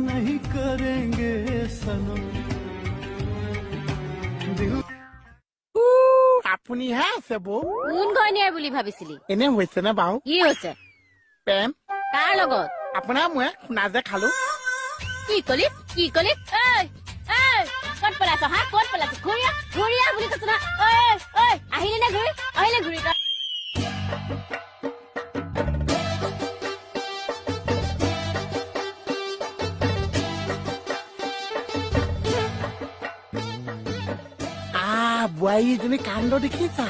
नहीं करेंगे सनम दिल আপুনিহে আছে বৌ কোন ঘৈণীয়েৰ বুলি ভাবিছিলি এনে হৈছে নে বাৰু কি হৈছে প্ৰেম কাৰ লগত আপোনাৰ মই শুনা যে খালো কি কলি ঐ ক'ত পেলাইছ হা ক'ত পেলাইছ ঘূৰিয়া বুলি কৈছ না ঐ আহিলি নে ঘূৰি তই বোৱাৰীজনী কাণ্ড দেখিছা